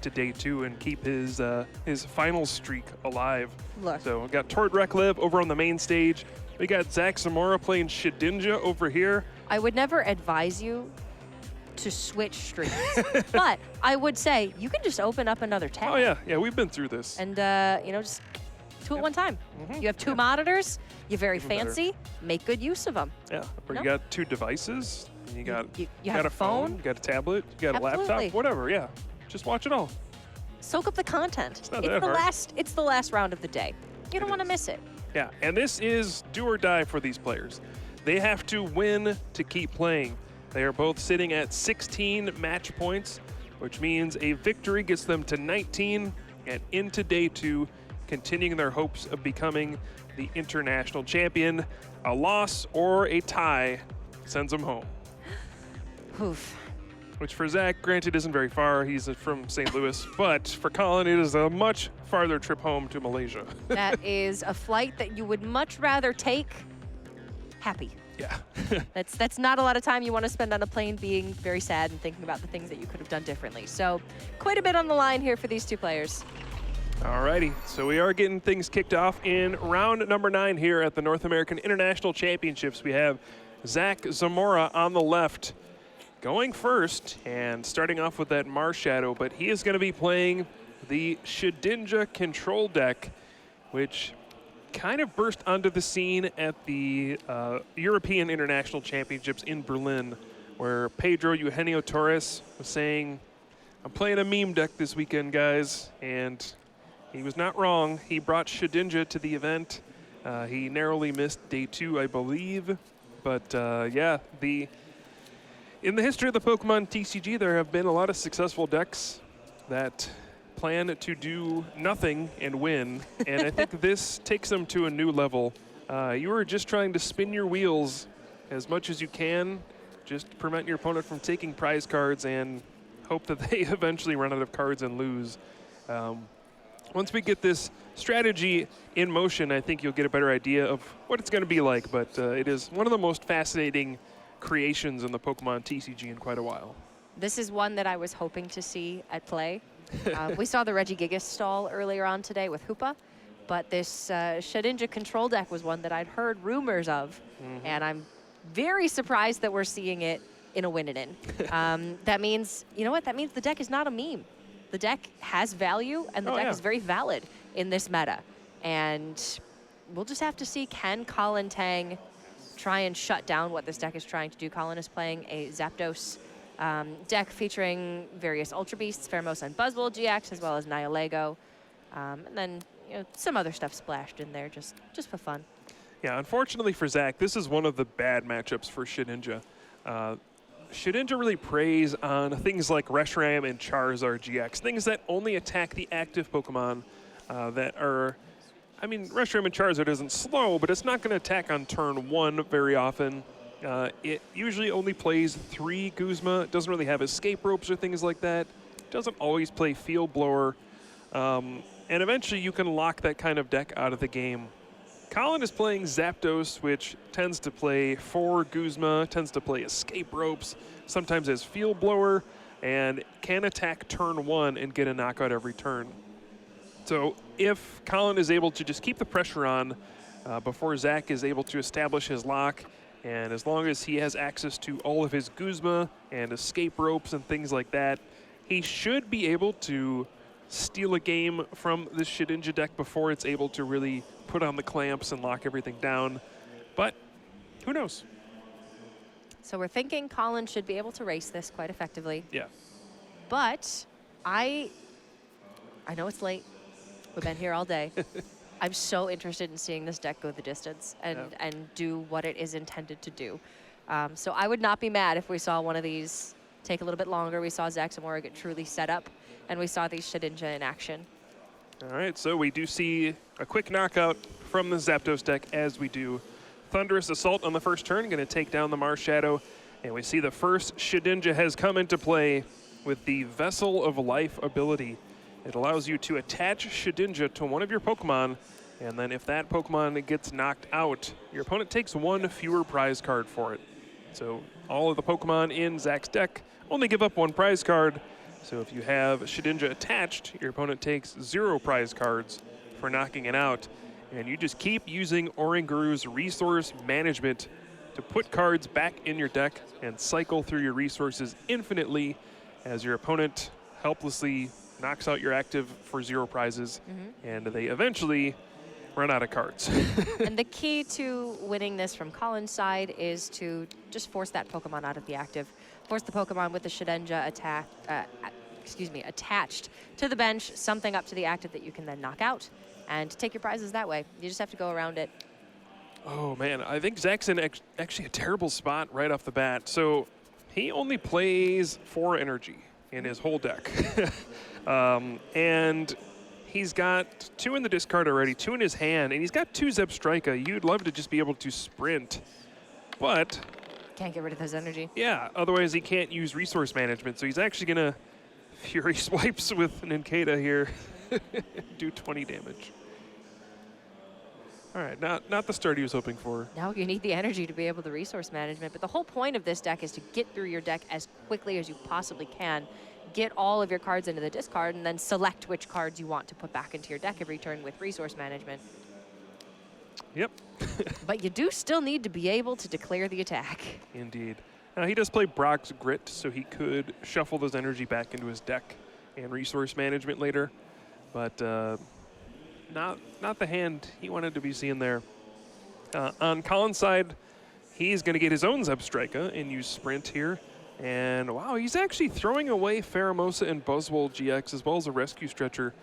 to day 2 and keep his final streak alive. Look. So we got Tord Reklev over on the main stage. We got Zach Zamora playing Shedinja over here. I would never advise you to switch streams, but I would say you can just open up another tab. Oh yeah, we've been through this. And just two at one time. You have two monitors. You're very Even fancy. Make good use of them. Yeah, or you got 2 devices. And you got you got have a phone, you got a tablet, you got a Absolutely. laptop, whatever. Yeah, just watch it all. Soak up the content. It's not that hard. It's the last round of the day. You don't want to miss it. Yeah, and this is do or die for these players. They have to win to keep playing. They are both sitting at 16 match points, which means a victory gets them to 19 and into day 2, continuing their hopes of becoming the international champion. A loss or a tie sends them home. Oof. Which for Zach, granted, isn't very far. He's from St. Louis. But for Colin, it is a much farther trip home to Malaysia. That is a flight that you would much rather take happy. Yeah. That's not a lot of time you want to spend on a plane being very sad and thinking about the things that you could have done differently. So quite a bit on the line here for these two players. Alrighty, so we are getting things kicked off in round number 9 here at the North American International Championships. We have Zach Zamora on the left going first and starting off with that Mars Shadow, but he is going to be playing the Shedinja control deck, which kind of burst onto the scene at the European International Championships in Berlin, where Pedro Eugenio Torres was saying, I'm playing a meme deck this weekend, guys, and he was not wrong. He brought Shedinja to the event. He narrowly missed day 2, I believe. But yeah, in the history of the Pokemon TCG, there have been a lot of successful decks that plan to do nothing and win. And I think this takes them to a new level. You are just trying to spin your wheels as much as you can, just prevent your opponent from taking prize cards and hope that they eventually run out of cards and lose. Once we get this strategy in motion, I think you'll get a better idea of what it's going to be like. But it is one of the most fascinating creations in the Pokemon TCG in quite a while. This is one that I was hoping to see at play. We saw the Regigigas stall earlier on today with Hoopa, but this Shedinja control deck was one that I'd heard rumors of, and I'm very surprised that we're seeing it in a win and in. That means, you know what? That means the deck is not a meme. The deck has value, and the deck is very valid in this meta. And we'll just have to see, can Colin Tang try and shut down what this deck is trying to do? Colin is playing a Zapdos deck featuring various Ultra Beasts, Pheromos and Buzzwole GX, as well as Nihilego. And then some other stuff splashed in there just for fun. Yeah, unfortunately for Zach, this is one of the bad matchups for Shedinja. Shedinja really preys on things like Reshiram and Charizard GX, things that only attack the active Pokemon that are... I mean, Reshiram and Charizard isn't slow, but it's not going to attack on turn 1 very often. It usually only plays 3 Guzma. It doesn't really have escape ropes or things like that. It doesn't always play Field Blower. And eventually you can lock that kind of deck out of the game. Colin is playing Zapdos, which tends to play 4 Guzma, tends to play escape ropes, sometimes has Field Blower, and can attack turn 1 and get a knockout every turn. So if Colin is able to just keep the pressure on before Zach is able to establish his lock, and as long as he has access to all of his Guzma and escape ropes and things like that, he should be able to steal a game from this Shedinja deck before it's able to really put on the clamps and lock everything down. But who knows? So we're thinking Colin should be able to race this quite effectively. Yeah. But I know it's late. We've been here all day. I'm so interested in seeing this deck go the distance and do what it is intended to do. So I would not be mad if we saw one of these take a little bit longer. We saw Zach Zamora get truly set up, and we saw these Shedinja in action. All right, so we do see a quick knockout from the Zapdos deck as we do. Thunderous Assault on the first turn, going to take down the Mars Shadow. And we see the first Shedinja has come into play with the Vessel of Life ability. It allows you to attach Shedinja to one of your Pokemon, and then if that Pokemon gets knocked out, your opponent takes 1 fewer prize card for it. So all of the Pokemon in Zach's deck only give up 1 prize card. So if you have Shedinja attached, your opponent takes 0 prize cards for knocking it out. And you just keep using Oranguru's resource management to put cards back in your deck and cycle through your resources infinitely as your opponent helplessly knocks out your active for 0 prizes, and they eventually run out of cards. And the key to winning this from Colin's side is to just force that Pokemon out of the active. Force the Pokemon with the Shedinja attached to the bench, something up to the active that you can then knock out, and take your prizes that way. You just have to go around it. Oh man, I think Zach's in actually a terrible spot right off the bat. So he only plays 4 energy in his whole deck. And he's got 2 in the discard already, 2 in his hand, and he's got 2 Zebstrika. You'd love to just be able to sprint, but Can't get rid of his energy. yeah, otherwise he can't use resource management. So he's actually gonna Fury Swipes with Ninkata here, do 20 damage. All right, not the start he was hoping for. No, you need the energy to be able to resource management, but the whole point of this deck is to get through your deck as quickly as you possibly can. Get all of your cards into the discard and then select which cards you want to put back into your deck every turn with resource management. Yep. But you do still need to be able to declare the attack. Indeed. Now he does play Brock's Grit, so he could shuffle those energy back into his deck and resource management later, but not the hand he wanted to be seeing there. On Colin's side, he's going to get his own Zebstrika and use Sprint here. And wow, he's actually throwing away Pheromosa and Buzzwole GX as well as a Rescue Stretcher.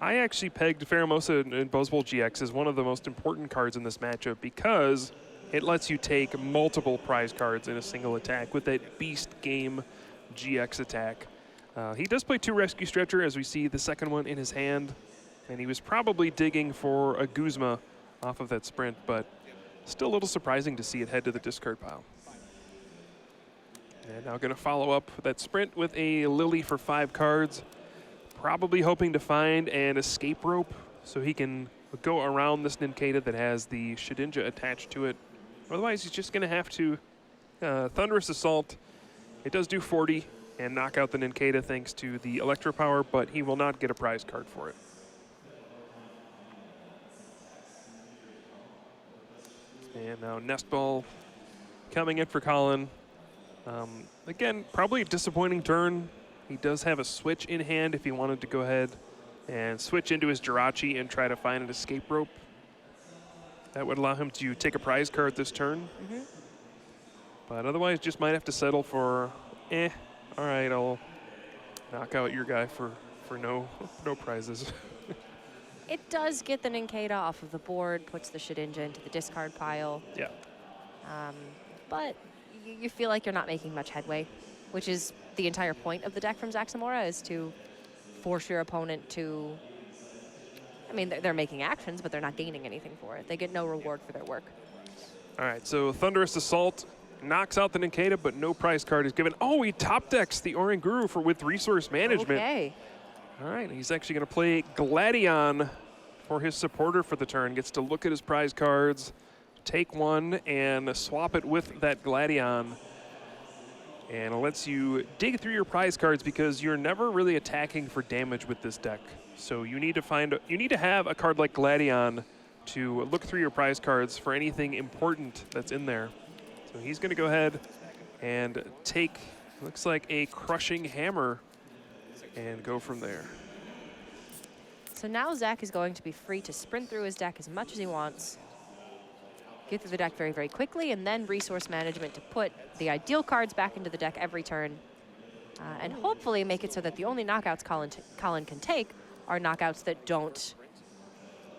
I actually pegged Pheromosa and Buzzwole GX as one of the most important cards in this matchup because it lets you take multiple prize cards in a single attack with that Beast Game GX attack. He does play 2 Rescue Stretcher, as we see the second one in his hand. And he was probably digging for a Guzma off of that Sprint, but still a little surprising to see it head to the discard pile. And now going to follow up that Sprint with a Lily for 5 cards, probably hoping to find an escape rope so he can go around this Ninkata that has the Shedinja attached to it. Otherwise, he's just going to have to Thunderous Assault. It does do 40 and knock out the Ninkata thanks to the Electro Power, but he will not get a prize card for it. And now Nest Ball coming in for Colin. Again, probably a disappointing turn. He does have a switch in hand if he wanted to go ahead and switch into his Jirachi and try to find an escape rope. That would allow him to take a prize card this turn. But otherwise, just might have to settle for, all right, I'll knock out your guy for no prizes. It does get the Ninkata off of the board, puts the Shedinja into the discard pile. Yeah. But you feel like you're not making much headway, which is the entire point of the deck from Zamora, is to force your opponent to, I mean, they're making actions, but they're not gaining anything for it. They get no reward for their work. All right, so Thunderous Assault knocks out the Ninkata, but no prize card is given. Oh, he top decks the Oranguru with resource management. Okay. All right, he's actually going to play Gladion for his supporter for the turn. Gets to look at his prize cards, take one, and swap it with that Gladion. And it lets you dig through your prize cards because you're never really attacking for damage with this deck. So you need to have a card like Gladion to look through your prize cards for anything important that's in there. So he's going to go ahead and take, looks like a Crushing Hammer, and go from there. So now Zach is going to be free to sprint through his deck as much as he wants, get through the deck very, very quickly, and then resource management to put the ideal cards back into the deck every turn, and hopefully make it so that the only knockouts Colin can take are knockouts that don't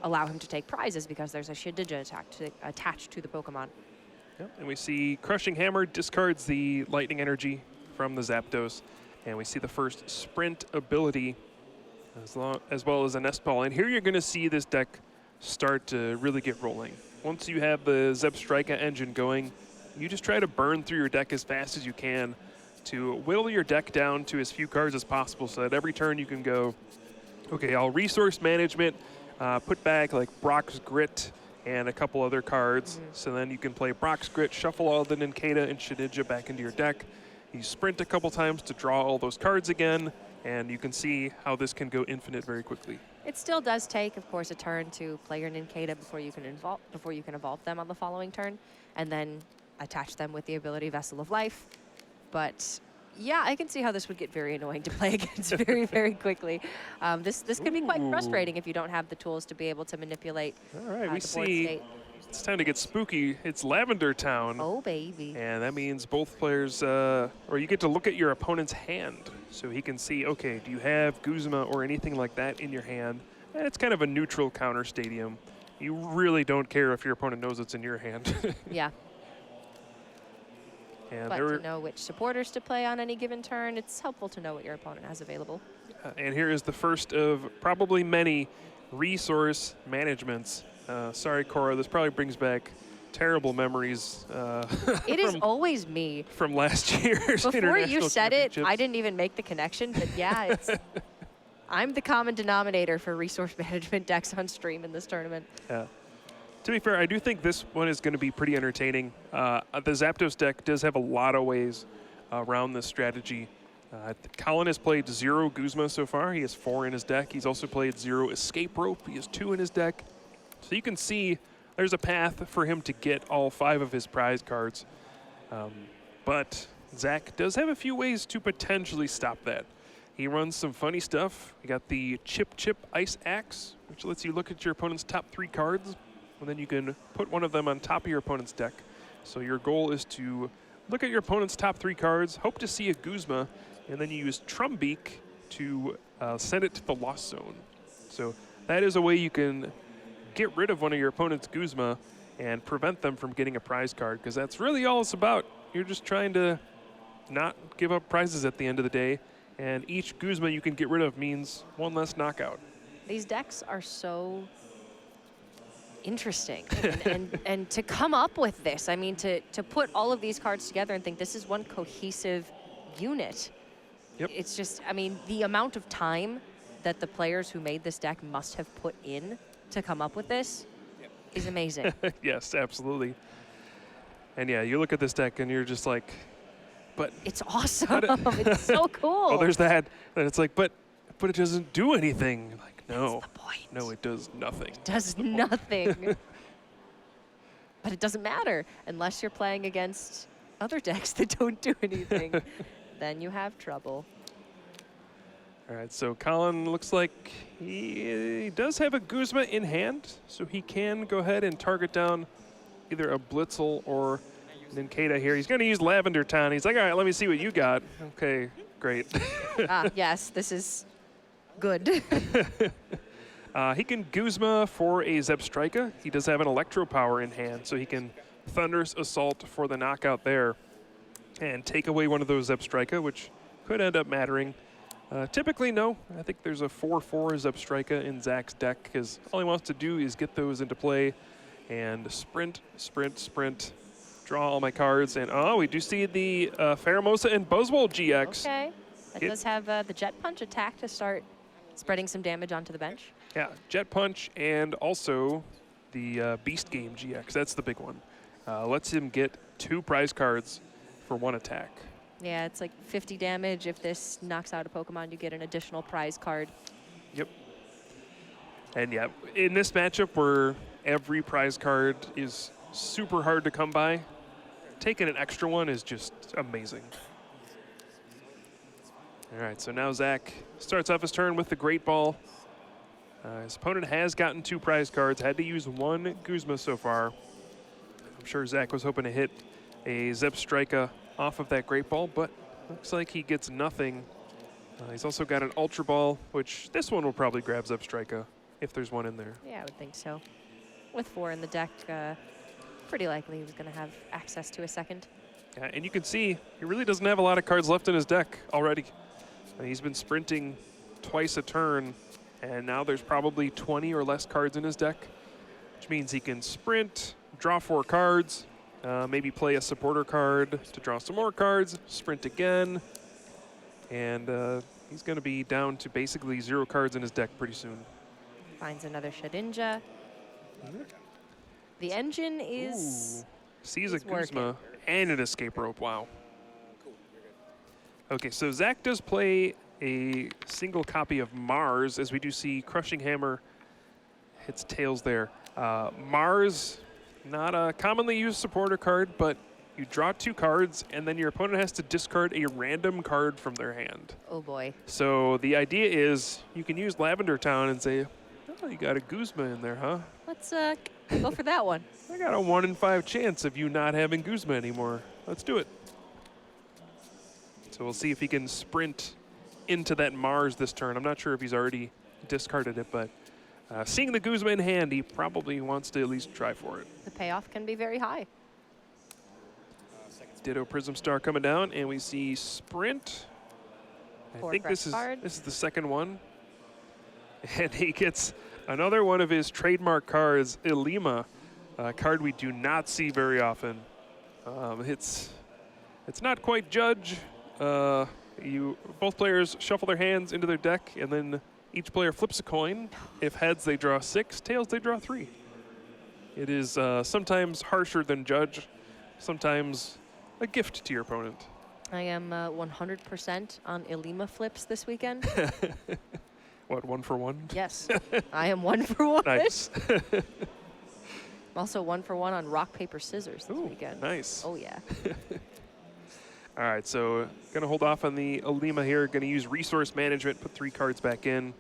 allow him to take prizes because there's a Shedinja attached to the Pokemon. Yep. And we see Crushing Hammer discards the Lightning Energy from the Zapdos, and we see the first Sprint ability as well as a Nest Ball. And here you're going to see this deck start to really get rolling. Once you have the Zebstrika engine going, you just try to burn through your deck as fast as you can to whittle your deck down to as few cards as possible so that every turn you can go, okay, I'll resource management, put back like Brock's Grit and a couple other cards. So then you can play Brock's Grit, shuffle all the Ninkata and Shedinja back into your deck. You sprint a couple times to draw all those cards again. and you can see how this can go infinite very quickly. It still does take, of course, a turn to play your Nincada before you can evolve them on the following turn, and then attach them with the ability Vessel of Life. But yeah, I can see how this would get very annoying to play against very, very quickly. This can be quite frustrating if you don't have the tools to be able to manipulate. All right, we the board see state. it's time to get spooky. It's Lavender Town. Oh, baby. And that means both players, or you get to look at your opponent's hand. So he can see, okay, do you have Guzma or anything like that in your hand? And it's kind of a neutral counter stadium. You really don't care if your opponent knows it's in your hand. Yeah. And But to know which supporters to play on any given turn, it's helpful to know what your opponent has available. and here is the first of probably many resource managements. Sorry, Cora, this probably brings back terrible memories. It is always me. From last year's Before you said it, championships. I didn't even make the connection, but yeah, it's I'm the common denominator for resource management decks on stream in this tournament. Yeah. To be fair, I do think this one is going to be pretty entertaining. The Zapdos deck does have a lot of ways around this strategy. Colin has played 0 Guzma so far. He has 4 in his deck. He's also played 0 Escape Rope. He has 2 in his deck. So you can see there's a path for him to get all 5 of his prize cards. But Zach does have a few ways to potentially stop that. He runs some funny stuff. You got the Chip Chip Ice Axe, which lets you look at your opponent's top 3 cards, and then you can put one of them on top of your opponent's deck. So your goal is to look at your opponent's top 3 cards, hope to see a Guzma, and then you use Trumbeak to send it to the Lost Zone. So that is a way you can get rid of one of your opponent's Guzma and prevent them from getting a prize card, because that's really all it's about. You're just trying to not give up prizes at the end of the day, and each Guzma you can get rid of means one less knockout. These decks are so interesting. And to come up with this, I mean, to put all of these cards together and think this is one cohesive unit. Yep. It's just, I mean, the amount of time that the players who made this deck must have put in to come up with this is amazing. Yes, absolutely. And yeah, you look at this deck and you're just like, but It's awesome. It's so cool. oh, there's that. And it's like, but it doesn't do anything. Like, no. That's the point. No, it does nothing. Does nothing. But it doesn't matter unless you're playing against other decks that don't do anything. Then you have trouble. All right, so Colin looks like he does have a Guzma in hand, so he can go ahead and target down either a Blitzel or Nincada here. He's going to use Lavender Town. He's like, all right, let me see what you got. Okay, great. Yes, this is good. He can Guzma for a Zebstrika. He does have an Electro Power in hand, so he can Thunderous Assault for the knockout there and take away one of those Zebstrika, which could end up mattering. Typically, no. I think there's a 4/4 Zebstrika in Zach's deck, because all he wants to do is get those into play and sprint, sprint, sprint, draw all my cards. And oh, we do see the Pheromosa and Buzzwole GX. Okay. That does have the Jet Punch attack to start spreading some damage onto the bench. Yeah, Jet Punch and also the Beast Game GX. That's the big one. Lets him get 2 prize cards for 1 attack. Yeah, it's like 50 damage. If this knocks out a Pokemon, you get an additional prize card. Yep. And yeah, in this matchup where every prize card is super hard to come by, taking an extra one is just amazing. All right, so now Zach starts off his turn with the Great Ball. His opponent has gotten 2 prize cards, had to use 1 Guzma so far. I'm sure Zach was hoping to hit a Zebstrika off of that Great Ball, but looks like he gets nothing. He's also got an Ultra Ball, which this one will probably grab Zebstrika if there's one in there. Yeah, I would think so. With 4 in the deck, pretty likely he was going to have access to a second. Yeah, and you can see he really doesn't have a lot of cards left in his deck already. He's been sprinting twice a turn, and now there's probably 20 or less cards in his deck, which means he can sprint, draw 4 cards, maybe play a supporter card to draw some more cards, sprint again, and he's going to be down to basically 0 cards in his deck pretty soon. Finds another Shedinja. The engine is... Sees a He's working. Guzma and an Escape Rope. Wow. Okay, so Zach does play a single copy of Mars, as we do see Crushing Hammer hits tails there. Mars, not a commonly used supporter card, but you draw 2 cards, and then your opponent has to discard a random card from their hand. Oh boy. So the idea is you can use Lavender Town and say, oh, you got a Guzma in there, huh? Let's go for that one. I got a 1 in 5 chance of you not having Guzma anymore. Let's do it. So we'll see if he can sprint into that Mars this turn. I'm not sure if he's already discarded it, but seeing the Guzma in hand, he probably wants to at least try for it. The payoff can be very high. Ditto Prism Star coming down, and we see Sprint. I think this is the second one. And he gets another one of his trademark cards, Ilima, a card we do not see very often. It's not quite Judge. Both players shuffle their hands into their deck, and then each player flips a coin. If heads, they draw 6. Tails, they draw 3. It is sometimes harsher than Judge, sometimes a gift to your opponent. I am 100% on Ilima flips this weekend. What, 1 for 1? Yes, I am 1 for 1. Nice. I'm also 1 for 1 on rock, paper, scissors this weekend. Nice. Oh, yeah. All right, so going to hold off on the Ilima here. Going to use Resource Management, put 3 cards back in.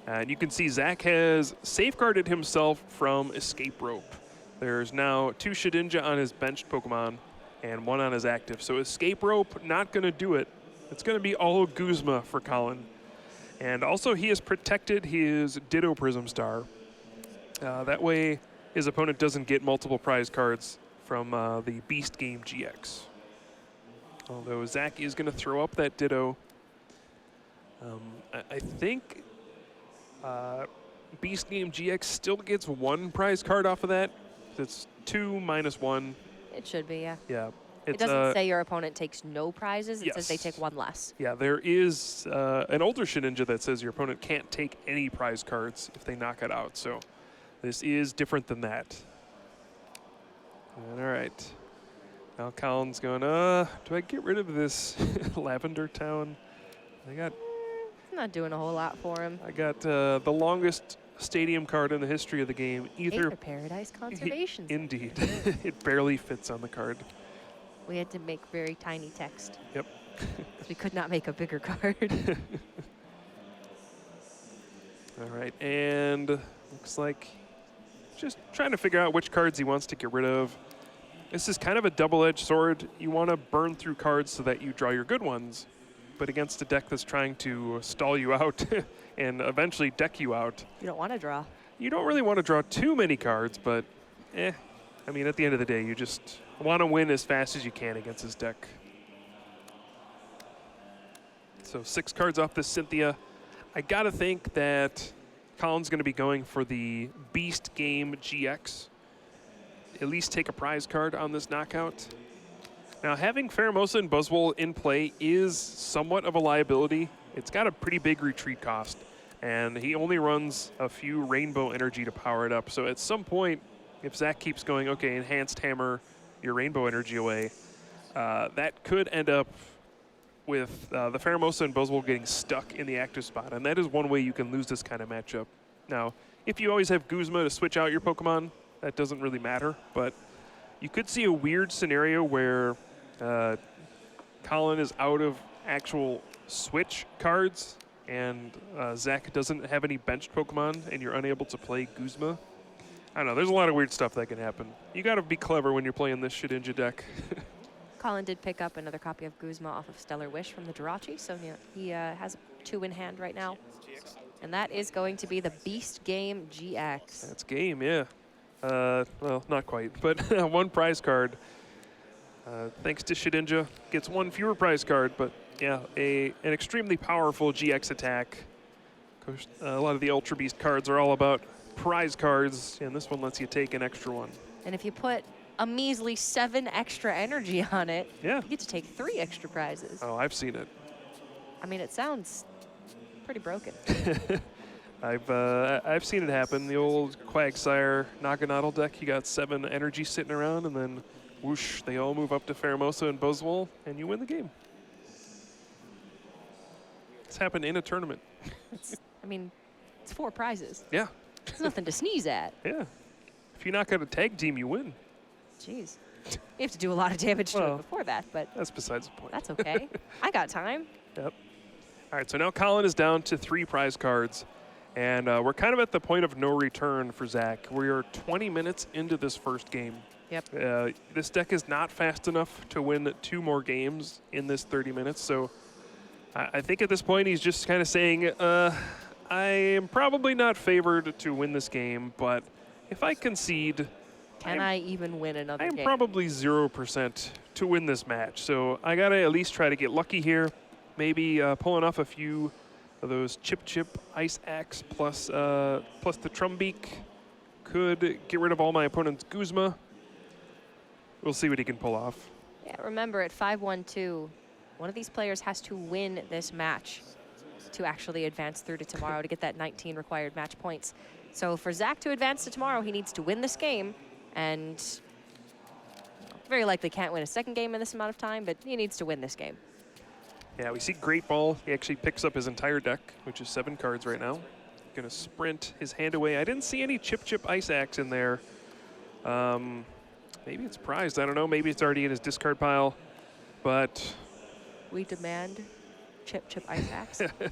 And you can see Zach has safeguarded himself from Escape Rope. There's now 2 Shedinja on his benched Pokemon and 1 on his active. So Escape Rope, not going to do it. It's going to be all Guzma for Colin. And also he has protected his Ditto Prism Star. That way his opponent doesn't get multiple prize cards from the Beast Game GX. Although Zach is going to throw up that Ditto. I think Beast Game GX still gets 1 prize card off of that. It's 2 minus 1. It should be, yeah. Yeah. It doesn't say your opponent takes no prizes. It says they take 1 less. Yeah, there is an older Shedinja that says your opponent can't take any prize cards if they knock it out. So this is different than that. And all right. Now Colin's going, do I get rid of this Lavender Town? It's not doing a whole lot for him. I got the longest stadium card in the history of the game. Aether Paradise Conservation. Indeed. It barely fits on the card. We had to make very tiny text. Yep. We could not make a bigger card. All right, and looks like just trying to figure out which cards he wants to get rid of. This is kind of a double-edged sword. You want to burn through cards so that you draw your good ones, but against a deck that's trying to stall you out and eventually deck you out. You don't want to draw. You don't really want to draw too many cards, but I mean, at the end of the day, you just want to win as fast as you can against his deck. So 6 cards off this Cynthia. I got to think that Colin's going to be going for the Beast Game GX. At least take a prize card on this knockout. Now, having Pheromosa and Buzzwole in play is somewhat of a liability. It's got a pretty big retreat cost, and he only runs a few Rainbow Energy to power it up. So at some point, if Zach keeps going, okay, Enhanced Hammer your Rainbow Energy away, that could end up with the Pheromosa and Buzzwole getting stuck in the active spot, and that is one way you can lose this kind of matchup. Now, if you always have Guzma to switch out your Pokemon, that doesn't really matter, but you could see a weird scenario where Colin is out of actual switch cards and Zach doesn't have any benched Pokemon and you're unable to play Guzma. I don't know, there's a lot of weird stuff that can happen. You gotta be clever when you're playing this Shedinja deck. Colin did pick up another copy of Guzma off of Stellar Wish from the Jirachi, so he has 2 in hand right now. And that is going to be the Beast Game GX. That's game, yeah. Well, not quite, but 1 prize card. Thanks to Shedinja, gets 1 fewer prize card, but yeah, an extremely powerful GX attack. Of course, a lot of the Ultra Beast cards are all about prize cards, and this one lets you take an extra 1. And if you put a measly 7 extra energy on it, yeah, you get to take 3 extra prizes. Oh, I've seen it. I mean, it sounds pretty broken. I've seen it happen. The old Quagsire Naganadel deck, you got 7 energy sitting around, and then whoosh, they all move up to Pheromosa and Buzzwole, and you win the game. This happened in a tournament. I mean, it's 4 prizes. Yeah. It's nothing to sneeze at. Yeah. If you knock out a tag team, you win. Jeez. You have to do a lot of damage to it before that, but that's besides the point. that's okay. I got time. Yep. All right, so now Colin is down to 3 prize cards, and we're kind of at the point of no return for Zach. We are 20 minutes into this first game. Yep. This deck is not fast enough to win 2 more games in this 30 minutes, so I think at this point he's just kind of saying, I am probably not favored to win this game, but if I concede, can I even win another game? I'm probably 0% to win this match, so I gotta at least try to get lucky here. Maybe pulling off a few of those chip ice axe plus the Trumbeak could get rid of all my opponent's Guzma. We'll see what he can pull off. Yeah, remember at 5-1-2, one of these players has to win this match to actually advance through to tomorrow to get that 19 required match points. So for Zach to advance to tomorrow, he needs to win this game, and very likely can't win a second game in this amount of time, but he needs to win this game. Yeah, we see Great Ball. He actually picks up his entire deck, which is 7 cards right now. Gonna sprint his hand away. I didn't see any chip ice axe in there. Maybe it's prized, I don't know. Maybe it's already in his discard pile, but we demand chip ice axe. Do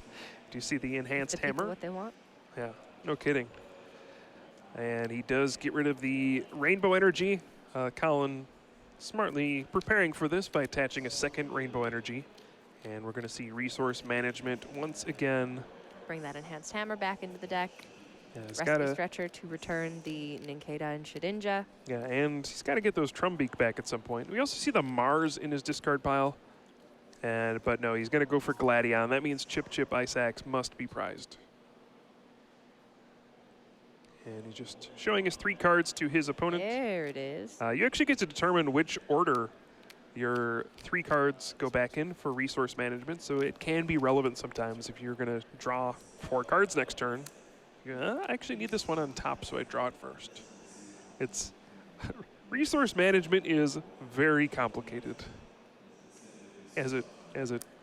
you see the enhanced hammer? What they want? Yeah, no kidding. And he does get rid of the rainbow energy. Colin smartly preparing for this by attaching a second rainbow energy. And we're going to see resource management once again. Bring that enhanced hammer back into the deck. Yeah, Rescue Stretcher to return the Ninkata and Shedinja. Yeah, and he's got to get those Trumbeak back at some point. We also see the Mars in his discard pile. But no, he's going to go for Gladion. That means chip ice axe must be prized. And he's just showing his 3 cards to his opponent. There it is. You actually get to determine which order your 3 cards go back in for resource management, so it can be relevant sometimes if you're going to draw 4 cards next turn. I actually need this one on top, so I draw it first. It's resource management is very complicated, as it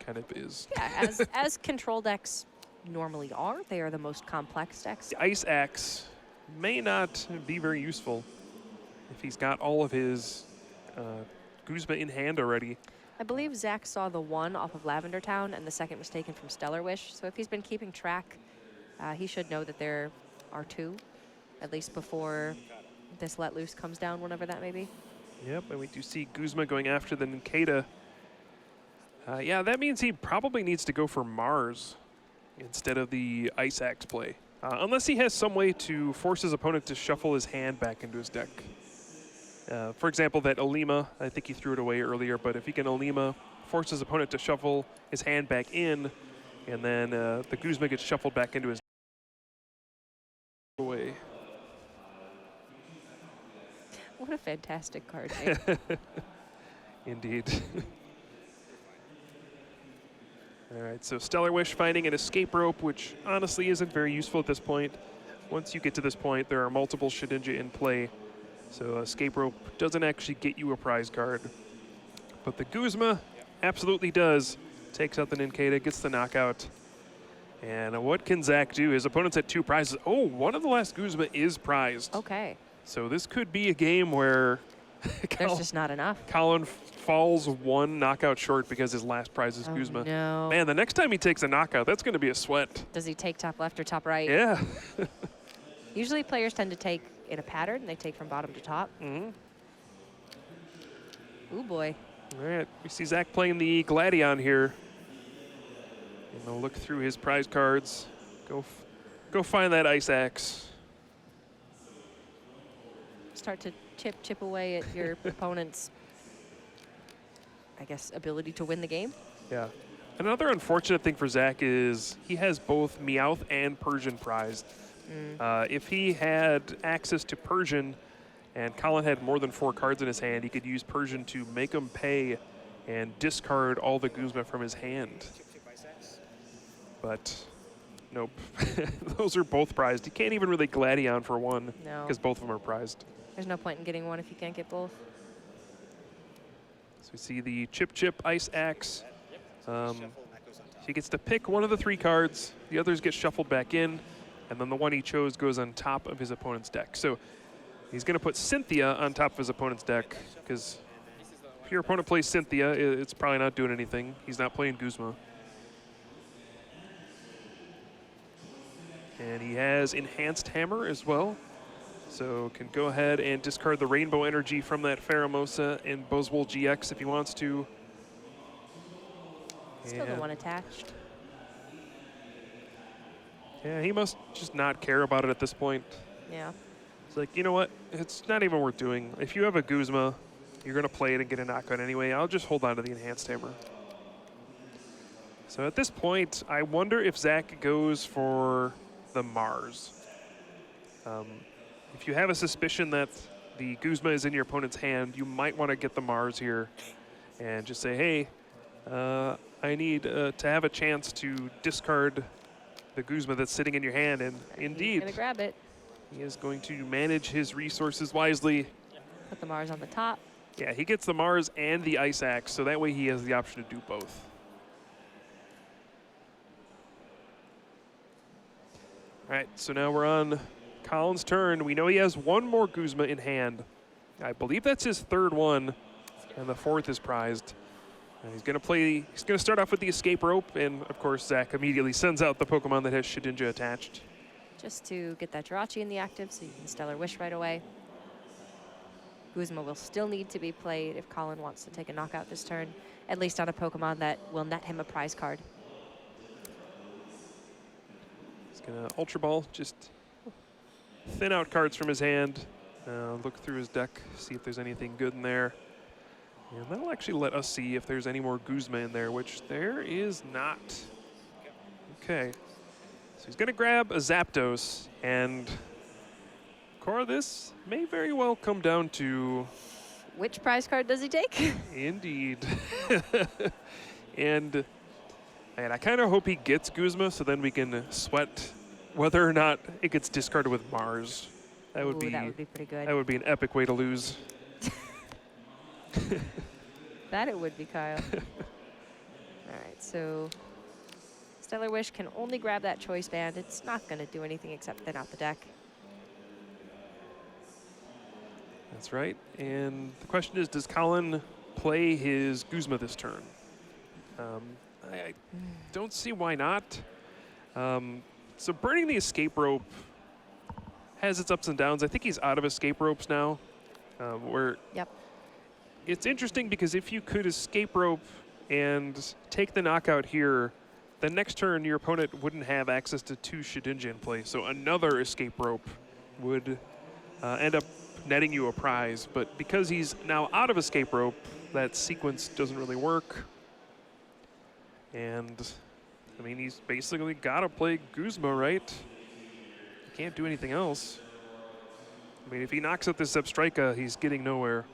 kind of is. Yeah, as control decks normally are, they are the most complex decks. The Ice Axe may not be very useful if he's got all of his Guzma in hand already. I believe Zach saw the 1 off of Lavender Town, and the second was taken from Stellar Wish. So if he's been keeping track, he should know that there are 2, at least before this Let Loose comes down, whenever that may be. Yep, and we do see Guzma going after the Ninkata. Yeah, that means he probably needs to go for Mars instead of the Ice Axe play. Unless he has some way to force his opponent to shuffle his hand back into his deck. For example, that Alima, I think he threw it away earlier, but if he can Alima, force his opponent to shuffle his hand back in, and then the Guzma gets shuffled back into his away. What a fantastic card. Indeed. All right, so Stellar Wish finding an escape rope, which honestly isn't very useful at this point. Once you get to this point, there are multiple Shedinja in play. So escape rope doesn't actually get you a prize card. But the Guzma absolutely does. Takes out the Ninkata, gets the knockout. And what can Zach do? His opponent's at 2 prizes. Oh, one of the last Guzma is prized. Okay. So this could be a game where there's just not enough. Colin falls 1 knockout short because his last prize is Guzma. No. Man, the next time he takes a knockout, that's going to be a sweat. Does he take top left or top right? Yeah. Usually players tend to take in a pattern. They take from bottom to top. Mm-hmm. Ooh, boy. All right, we see Zach playing the Gladion here. And we'll look through his prize cards. Go find that Ice Axe. Start to chip away at your opponent's, I guess, ability to win the game. Yeah. Another unfortunate thing for Zach is he has both Meowth and Persian prized. If he had access to Persian and Colin had more than 4 cards in his hand, he could use Persian to make him pay and discard all the Guzma from his hand. But nope, those are both prized. You can't even really Gladion for 1 because both of them are prized. There's no point in getting 1 if you can't get both. So we see the chip Ice Axe. He gets to pick one of the 3 cards. The others get shuffled back in, and then the one he chose goes on top of his opponent's deck. So he's going to put Cynthia on top of his opponent's deck, because if your opponent plays Cynthia, it's probably not doing anything. He's not playing Guzma. And he has Enhanced Hammer as well. So can go ahead and discard the Rainbow Energy from that Pheromosa and Buzzwole GX if he wants to. Still the one attached. Yeah, he must just not care about it at this point. Yeah. It's like, you know what? It's not even worth doing. If you have a Guzma, you're going to play it and get a knockout anyway. I'll just hold on to the Enhanced Hammer. So at this point, I wonder if Zach goes for the Mars. If you have a suspicion that the Guzma is in your opponent's hand, you might want to get the Mars here and just say, hey, I need to have a chance to discard the Guzma that's sitting in your hand, and indeed, He's gonna grab it. he is going to manage his resources wisely. Put the Mars on the top. Yeah, he gets the Mars and the Ice Axe, so that way he has the option to do both. All right, so now we're on Colin's turn. We know he has one more Guzma in hand. I believe that's his 3rd one, and the 4th is prized. And he's gonna start off with the Escape Rope, and of course Zach immediately sends out the Pokemon that has Shedinja attached. Just to get that Jirachi in the active so you can Stellar Wish right away. Guzma will still need to be played if Colin wants to take a knockout this turn, at least on a Pokemon that will net him a prize card. He's gonna Ultra Ball, just thin out cards from his hand, look through his deck, see if there's anything good in there. And that'll actually let us see if there's any more Guzma in there, which there is not. Okay. So he's gonna grab a Zapdos, and Cora, this may very well come down to... Which prize card does he take? Indeed. and I kind of hope he gets Guzma, so then we can sweat whether or not it gets discarded with Mars. That would be pretty good. That would be an epic way to lose. That it would be, Kyle. All right, so Stellar Wish can only grab that Choice Band. It's not going to do anything except thin out the deck. That's right. And the question is, does Colin play his Guzma this turn? I don't see why not. So burning the Escape Rope has its ups and downs. I think he's out of Escape Ropes now. Yep. It's interesting because if you could Escape Rope and take the knockout here, the next turn your opponent wouldn't have access to 2 Shedinja in play. So another Escape Rope would end up netting you a prize. But because he's now out of Escape Rope, that sequence doesn't really work. And I mean, he's basically got to play Guzma, right? He can't do anything else. I mean, if he knocks out this Zebstrika, he's getting nowhere.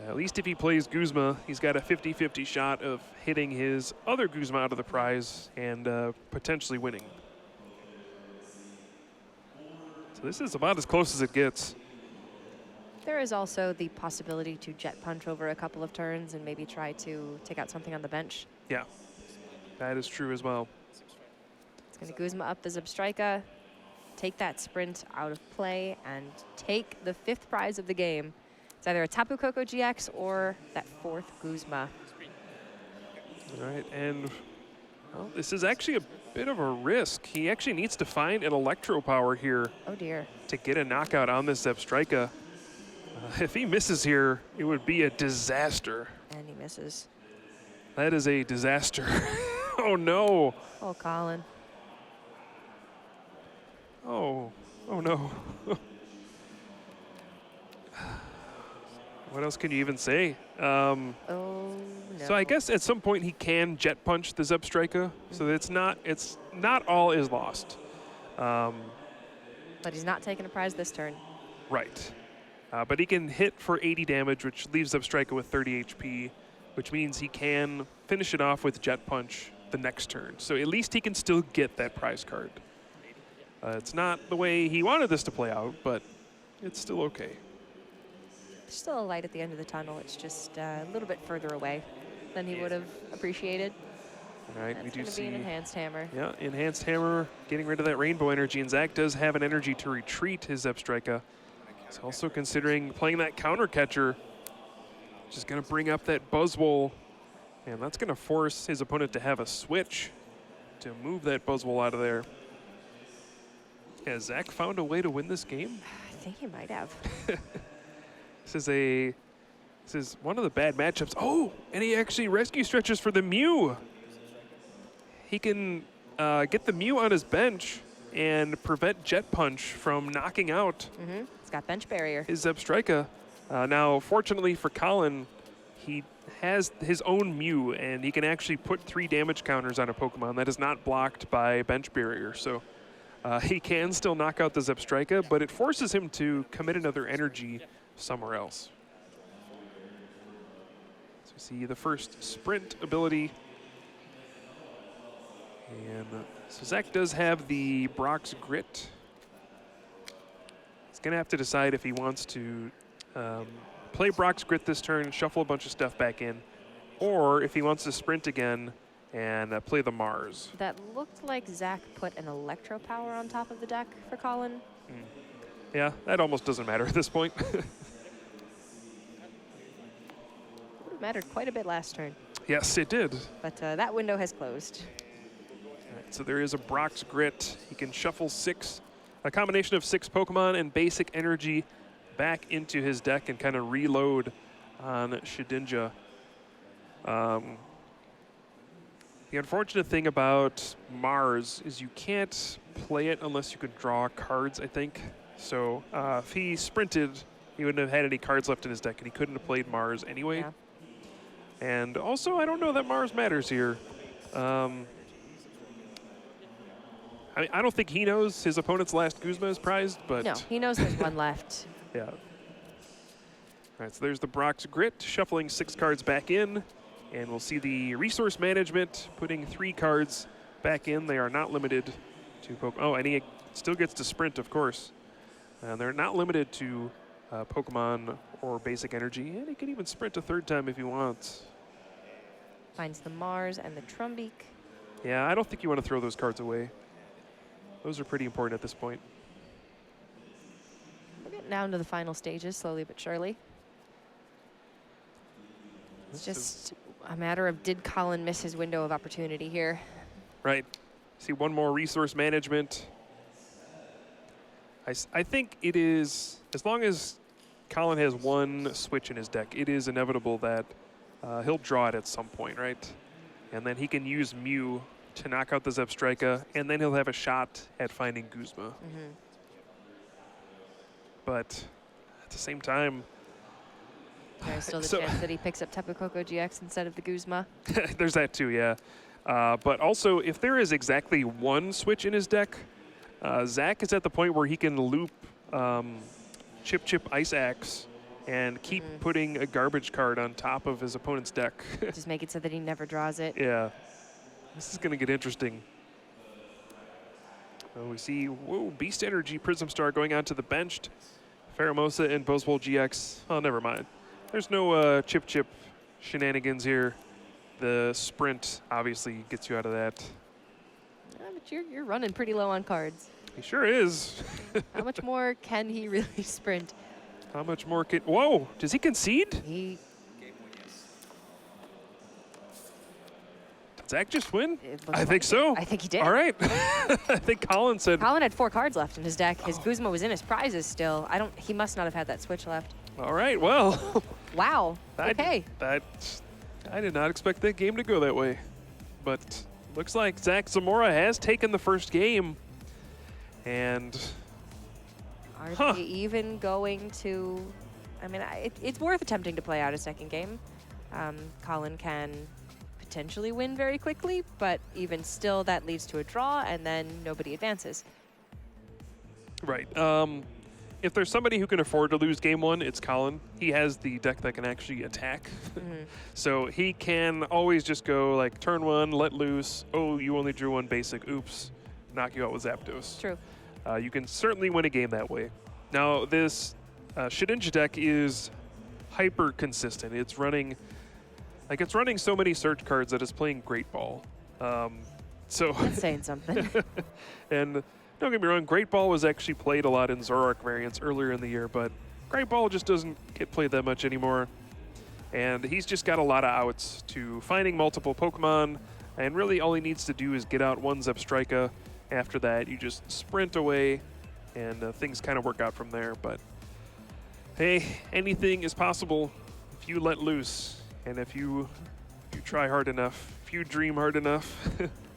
At least if he plays Guzma, he's got a 50-50 shot of hitting his other Guzma out of the prize and potentially winning. So this is about as close as it gets. There is also the possibility to Jet Punch over a couple of turns and maybe try to take out something on the bench. Yeah, that is true as well. It's going to Guzma up the Zebstrika, take that Sprint out of play, and take the 5th prize of the game. It's either a Tapu Koko GX or that 4th Guzma. All right, and well, this is actually a bit of a risk. He actually needs to find an Electro Power here. Oh dear. To get a knockout on this Zebstrika. If he misses here, it would be a disaster. And he misses. That is a disaster. Oh no. Oh, Colin. Oh no. What else can you even say? Oh no. So I guess at some point he can Jet Punch the Zebstrika, so it's not all is lost. But he's not taking a prize this turn. Right. But he can hit for 80 damage, which leaves Zebstrika with 30 HP, which means he can finish it off with Jet Punch the next turn. So at least he can still get that prize card. It's not the way he wanted this to play out, but it's still okay. There's still a light at the end of the tunnel. It's just a little bit further away than he would have appreciated. All right, That's we do going to see be an enhanced hammer. Yeah, enhanced hammer, getting rid of that rainbow energy, and Zach does have an energy to retreat his Zepstrika. He's also considering playing that counter catcher, just going to bring up that Buzzwole, and that's going to force his opponent to have a switch to move that Buzzwole out of there. Has Zach found a way to win this game? I think he might have. This is one of the bad matchups. Oh, and he actually rescue stretches for the Mew. He can get the Mew on his bench and prevent Jet Punch from knocking out It's got bench barrier. his Zepstrika. Now, fortunately for Colin, he has his own Mew, and he can actually put 3 damage counters on a Pokemon that is not blocked by bench barrier. So he can still knock out the Zepstrika, but it forces him to commit another energy somewhere else. So we see the first sprint ability. And so Zach does have the Brock's Grit. He's going to have to decide if he wants to play Brock's Grit this turn, shuffle a bunch of stuff back in, or if he wants to sprint again and play the Mars. That looked like Zach put an Electro Power on top of the deck for Colin. Yeah, that almost doesn't matter at this point. Would have mattered quite a bit last turn, Yes, it did. but that window has closed. So there is a Brock's Grit. He can shuffle a combination of 6 Pokemon and basic energy back into his deck and kind of reload on Shedinja. The unfortunate thing about Mars is you can't play it unless you could draw cards, I think. So if he sprinted, he wouldn't have had any cards left in his deck, and he couldn't have played Mars anyway. Yeah. And also, I don't know that Mars matters here. I don't think he knows his opponent's last Guzma is prized, but... No, he knows there's one left. Yeah. All right, so there's the Brock's Grit, shuffling 6 cards back in, and we'll see the resource management, putting 3 cards back in. They are not limited to Pokemon. Oh, and he still gets to sprint, of course. And they're not limited to Pokemon or basic energy, and he can even sprint a 3rd time if he wants. Finds the Mars and the Trumbeak. Yeah, I don't think you want to throw those cards away. Those are pretty important at this point. We're getting down to the final stages, slowly but surely. It's just a matter of, did Colin miss his window of opportunity here? Right. See one more resource management. I think it is, as long as Colin has 1 switch in his deck, it is inevitable that he'll draw it at some point, right? And then he can use Mew to knock out the Zepstrika, and then he'll have a shot at finding Guzma. But at the same time, There's still the chance that he picks up Tapu Koko GX instead of the Guzma. there's that too, yeah. But also, if there is exactly 1 switch in his deck, Zach is at the point where he can loop Chip Chip Ice Axe and keep putting a garbage card on top of his opponent's deck. Just make it so that he never draws it. Yeah. This is going to get interesting. We see, whoa, Beast Energy Prism Star going onto the benched. Pheromosa and Buzzwole GX. Oh, never mind. There's no Chip Chip shenanigans here. The sprint obviously gets you out of that. Yeah, but you're running pretty low on cards. He sure is. How much more can he really sprint? How much more can... Whoa, does he concede? He Did Zach just win? I like think so. I think he did. All right. I think Colin said... Colin had 4 cards left in his deck. His Guzma was in his prizes still. He must not have had that switch left. All right, well... Wow. Okay. I did not expect that game to go that way. But looks like Zach Zamora has taken the first game. And... Are they even going to... I mean, it's worth attempting to play out a second game. Colin can potentially win very quickly, but even still, that leads to a draw, and then nobody advances. Right. If there's somebody who can afford to lose game 1, it's Colin. He has the deck that can actually attack. So he can always just go like turn 1, let loose. Oh, you only drew 1 basic. Oops. Knock you out with Zapdos. True. You can certainly win a game that way. Now, this Shedinja deck is hyper consistent. It's running so many search cards that it's playing Great Ball. So That's saying something. and don't get me wrong, Great Ball was actually played a lot in Zoroark variants earlier in the year, but Great Ball just doesn't get played that much anymore. And he's just got a lot of outs to finding multiple Pokemon, and really all he needs to do is get out one Zebstrika. After that, you just sprint away, and things kind of work out from there. But hey, anything is possible if you let loose, and if you try hard enough, if you dream hard enough,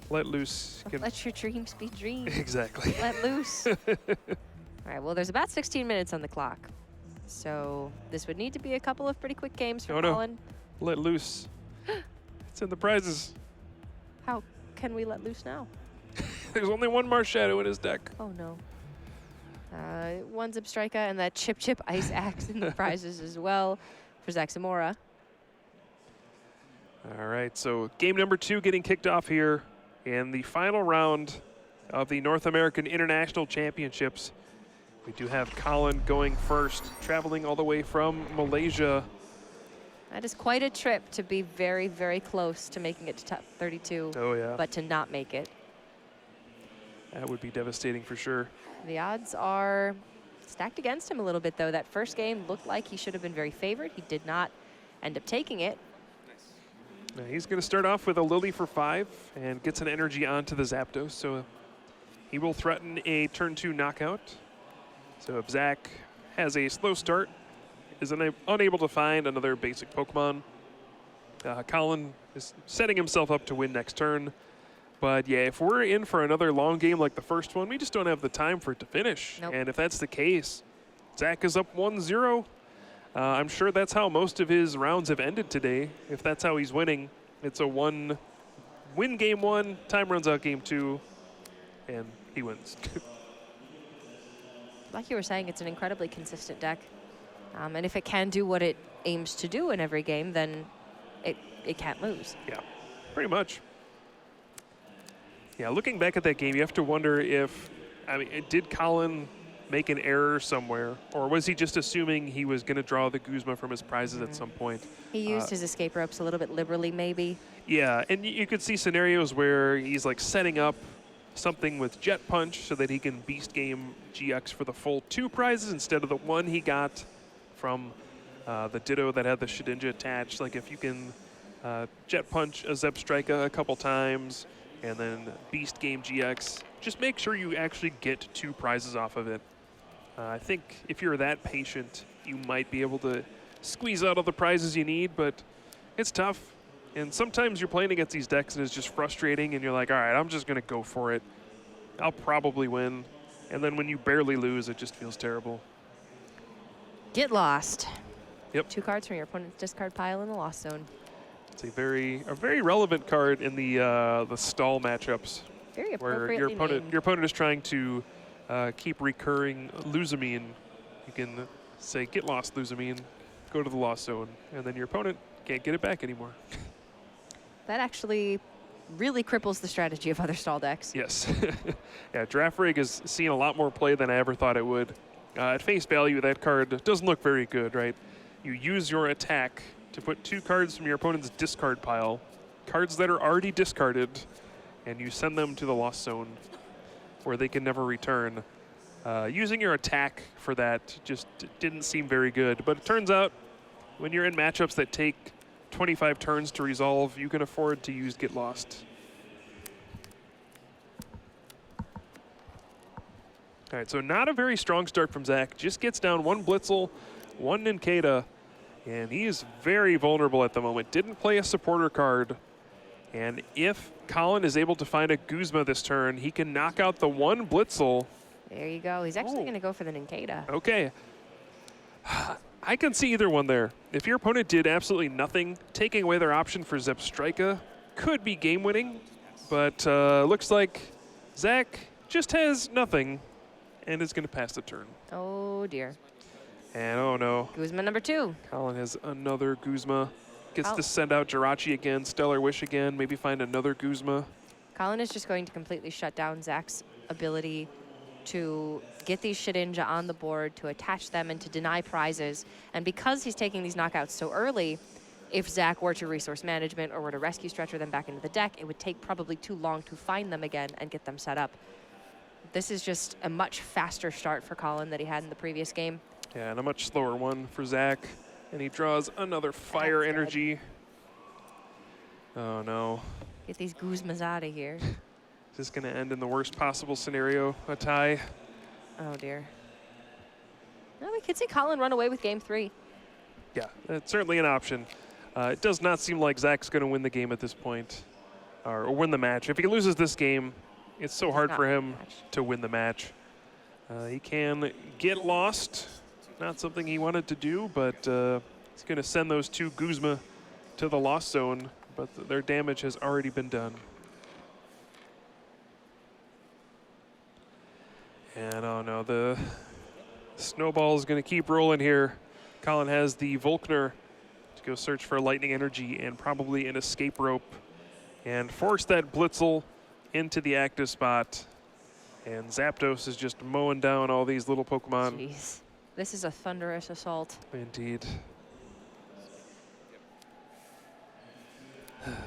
let loose. Let your dreams be dreams. Exactly. Let loose. All right, well, there's about 16 minutes on the clock. So this would need to be a couple of pretty quick games for Colin. Let loose. It's in the prizes. How can we let loose now? There's only one Marshadow in his deck. Oh, no. One Zebstrika and that Chip Ice Axe in the prizes as well for Zamora. All right, so game number 2 getting kicked off here in the final round of the North American International Championships. We do have Colin going first, traveling all the way from Malaysia. That is quite a trip to be very, very close to making it to top 32. Oh, yeah. But to not make it. That would be devastating for sure. The odds are stacked against him a little bit, though. That first game looked like he should have been very favored. He did not end up taking it. Now he's going to start off with a Lily for 5 and gets an energy onto the Zapdos, so he will threaten a turn 2 knockout. So if Zach has a slow start, is unable to find another basic Pokemon, Colin is setting himself up to win next turn. But yeah, if we're in for another long game like the first one, we just don't have the time for it to finish. Nope. And if that's the case, Zach is up 1-0. I'm sure that's how most of his rounds have ended today. If that's how he's winning, it's a win game 1, time runs out game 2, and he wins. Like you were saying, it's an incredibly consistent deck. And if it can do what it aims to do in every game, then it can't lose. Yeah, pretty much. Yeah, looking back at that game, you have to wonder if, did Colin make an error somewhere, or was he just assuming he was going to draw the Guzma from his prizes at some point? He used his escape ropes a little bit liberally, maybe. Yeah, and you could see scenarios where he's like setting up something with Jet Punch so that he can Beast Game GX for the full 2 prizes instead of the 1 he got from the Ditto that had the Shedinja attached. Like if you can Jet Punch a Zebstrika a couple times and then Beast Game GX, just make sure you actually get 2 prizes off of it. I think if you're that patient, you might be able to squeeze out all the prizes you need, but it's tough. And sometimes you're playing against these decks and it's just frustrating and you're like, all right, I'm just going to go for it. I'll probably win. And then when you barely lose, it just feels terrible. Get lost. Yep. 2 cards from your opponent's discard pile in the lost zone. It's a very relevant card in the stall matchups. Very where appropriately named. your opponent is trying to keep recurring Luzamine. You can say, get lost, Luzamine, go to the lost zone, and then your opponent can't get it back anymore. That actually really cripples the strategy of other stall decks. Yes. Yeah, Draft Rig has seen a lot more play than I ever thought it would. At face value, that card doesn't look very good, right? You use your attack to put 2 cards from your opponent's discard pile, cards that are already discarded, and you send them to the lost zone where they can never return. Using your attack for that just didn't seem very good, but it turns out when you're in matchups that take 25 turns to resolve, you can afford to use Get Lost. All right, so not a very strong start from Zach. Just gets down 1 Blitzel, 1 Nincada, and he is very vulnerable at the moment. Didn't play a supporter card. And if Colin is able to find a Guzma this turn, he can knock out the 1 Blitzel. There you go. He's actually going to go for the Nincada. Okay. I can see either one there. If your opponent did absolutely nothing, taking away their option for Zebstrika could be game-winning, but looks like Zach just has nothing and is going to pass the turn. Oh, dear. And oh, no. Guzma number 2. Colin has another Guzma. Gets to send out Jirachi again, Stellar Wish again, maybe find another Guzma. Colin is just going to completely shut down Zach's ability to get these Shedinja on the board, to attach them, and to deny prizes. And because he's taking these knockouts so early, if Zach were to resource management or were to rescue Stretcher them back into the deck, it would take probably too long to find them again and get them set up. This is just a much faster start for Colin than he had in the previous game. Yeah, and a much slower one for Zach. And he draws another fire energy. Oh, no. Get these Guzmas out of here. Is this going to end in the worst possible scenario, a tie? Oh, dear. No, we could see Colin run away with game 3. Yeah, it's certainly an option. It does not seem like Zach's going to win the game at this point, or win the match. If he loses this game, it's so hard for him to win the match. He can get lost. Not something he wanted to do, but he's going to send those 2 Guzma to the lost zone, but their damage has already been done. And oh no, the snowball is going to keep rolling here. Colin has the Volkner to go search for lightning energy and probably an escape rope and force that Blitzel into the active spot. And Zapdos is just mowing down all these little Pokemon. Jeez. This is a thunderous assault. Indeed.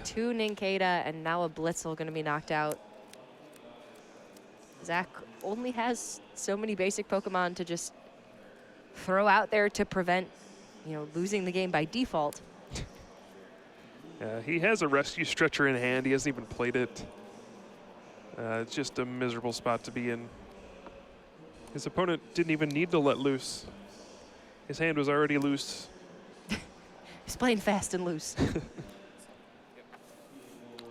2 Nincada and now a Blitzel going to be knocked out. Zach only has so many basic Pokemon to just throw out there to prevent, you know, losing the game by default. He has a rescue Stretcher in hand. He hasn't even played it. It's just a miserable spot to be in. His opponent didn't even need to let loose. His hand was already loose. He's playing fast and loose.